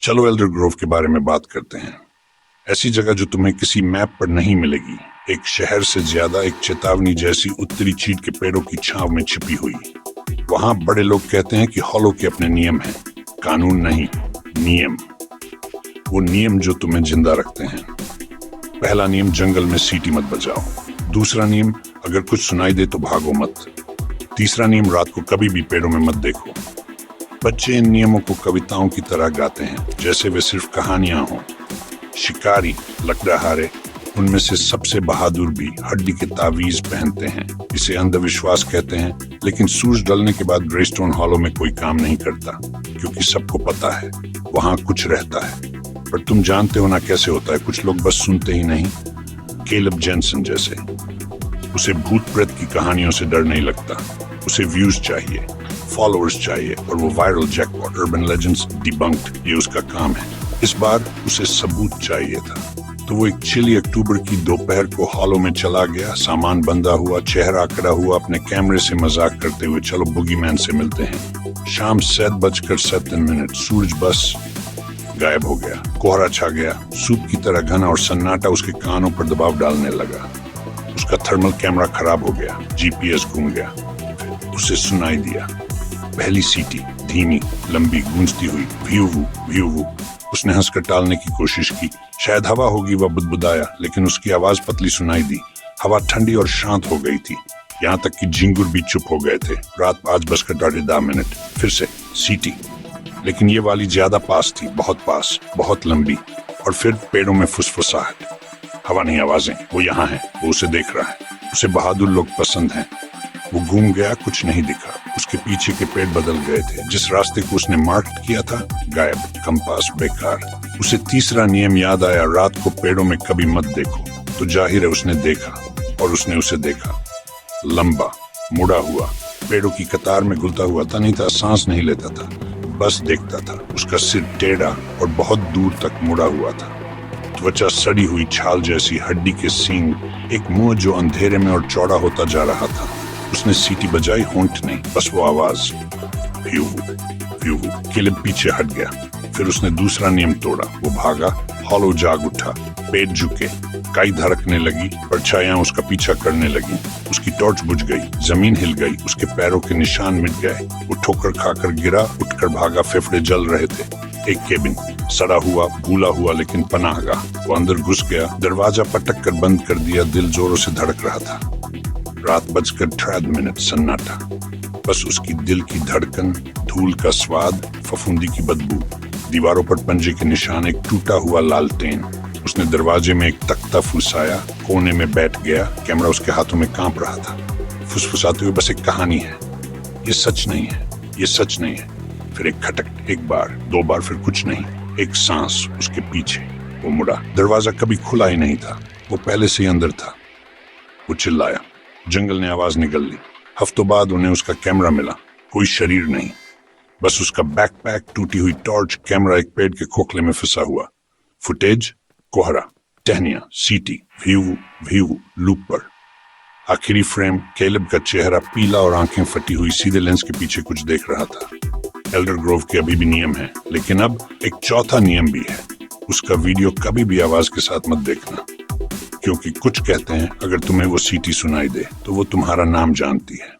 चलो Elder Grove के बारे में बात करते हैं। ऐसी जगह जो तुम्हें किसी मैप पर नहीं मिलेगी, एक शहर से ज्यादा एक चेतावनी जैसी उत्तरी चीड़ के पेड़ों की छांव में छिपी हुई। वहां बड़े लोग कहते हैं कि हॉलो के अपने नियम हैं, कानून नहीं, नियम। वो नियम जो तुम्हें जिंदा रखते हैं। पहला नियम, जंगल में सीटी मत बजाओ। दूसरा नियम, अगर कुछ सुनाई दे तो भागो मत। तीसरा नियम, रात को कभी भी पेड़ों में मत देखो। बच्चे इन नियमों को कविताओं की तरह गाते हैं, जैसे वे सिर्फ कहानियां हों। शिकारी, लकड़हारे, उनमें से सबसे बहादुर भी हड्डी के तावीज पहनते हैं। इसे अंधविश्वास कहते हैं, लेकिन सूरज ढलने के बाद ग्रेस्टोन हॉलो में कोई काम नहीं करता, क्योंकि सबको पता है वहां कुछ रहता है। पर तुम जानते हो ना कैसे होता है, कुछ लोग बस सुनते ही नहीं। केलब जेनसन जैसे, उसे भूत प्रेत की कहानियों से डर नहीं लगता। उसे व्यूज चाहिए, फॉलोअर्स चाहिए, और वो viral jackpot, urban legends debunked, ये उसका काम है। इस बार उसे सबूत चाहिए था, तो वो एक चिली अक्टूबर की दोपहर को हॉलो में चला गया, सामान बंधा हुआ, चेहरा आकड़ा हुआ, अपने कैमरे से मजाक करते हुए, चलो बुगी मैन से मिलते हैं। शाम 7:07, सूरज बस गायब हो गया। कोहरा छा गया, सूप की तरह घना, और सन्नाटा उसके कानों पर दबाव डालने लगा। उसका थर्मल कैमरा खराब हो गया, जीपीएस घूम गया। उसे सुनाई दिया, पहली सीटी, धीमी, लंबी, गूंजती हुई, व्यू व्यू। उसने हंसकर टालने की कोशिश की, शायद हवा होगी, वह बुदबुदाया, लेकिन उसकी आवाज पतली सुनाई दी। हवा ठंडी और शांत हो गई थी, यहाँ तक कि झिंगुर भी चुप हो गए थे। रात 5:10, फिर से सीटी, लेकिन ये वाली ज्यादा पास थी, बहुत पास, बहुत लंबी। और फिर पेड़ों में फुसफुसाहट। हवा नहीं, आवाजें। वो यहाँ है, वो उसे देख रहा है। उसे बहादुर लोग पसंद हैं। वो घूम गया, कुछ नहीं दिखा। उसके पीछे के पेड़ बदल गए थे। जिस रास्ते को उसने मार्क किया था, गायब, कंपास बेकार। उसे तीसरा नियम याद आया, रात को पेड़ों में कभी मत देखो। तो जाहिर है उसने देखा, और उसने उसे देखा। लंबा, मुड़ा हुआ, पेड़ों की कतार में घुलता हुआ था, नहीं था, सांस नहीं लेता था, बस देखता था। उसका सिर टेढ़ा और बहुत दूर तक मुड़ा हुआ था। त्वचा सड़ी हुई छाल जैसी, हड्डी के सींग, एक मुंह जो अंधेरे में और चौड़ा होता जा रहा था। उसने सीटी बजाई, होंठ नहीं, बस वो आवाज, व्यू व्यू। केलेब पीछे हट गया। फिर उसने दूसरा नियम तोड़ा। वो भागा, हॉलो जाग उठा, पेट झुके, काई धड़कने लगी, परछाइयां उसका पीछा करने लगी। उसकी टॉर्च बुझ गई, जमीन हिल गई, उसके पैरों के निशान मिट गए। वो ठोकर खाकर गिरा, उठकर भागा, फेफड़े जल रहे थे। एक केबिन, सड़ा हुआ, भूला हुआ, लेकिन पनाहगा। वो अंदर घुस गया, दरवाजा पटक कर बंद कर दिया। दिल जोरों से धड़क रहा था। रात 5:13, सन्नाटा, बस उसकी दिल की धड़कन, धूल का स्वाद, फफूंदी की बदबू, दीवारों पर पंजे के निशान, एक टूटा हुआ लालटेन। उसने दरवाजे में एक तख्ता फुसाया, कोने में बैठ गया। कैमरा उसके हाथों में कांप रहा था, फुसफुसाते हुए, बस एक कहानी है, ये सच नहीं है, ये सच नहीं है। फिर एक खटक, एक बार, दो बार, फिर कुछ नहीं, एक सांस उसके पीछे। वो मुड़ा, दरवाजा कभी खुला ही नहीं था, वो पहले से ही अंदर था। वो चिल्लाया, जंगल ने आवाज निगल ली। हफ्तों बाद उन्हें उसका कैमरा मिला, कोई शरीर नहीं, बस उसका बैकपैक, टूटी हुई टॉर्च, कैमरा एक पेड़ के खोखले में फंसा हुआ। फुटेज, कोहरा, टहनिया, सीटी, व्यू, लूप पर। आखिरी फ्रेम, केलेब का चेहरा पीला और आंखें फटी हुई, सीधे लेंस के पीछे कुछ देख रहा था। एल्डर ग्रोव के अभी भी नियम है, लेकिन अब एक चौथा नियम भी है। उसका वीडियो कभी भी आवाज के साथ मत देखना, क्योंकि कुछ कहते हैं अगर तुम्हें वो सीटी सुनाई दे तो वो तुम्हारा नाम जानती है।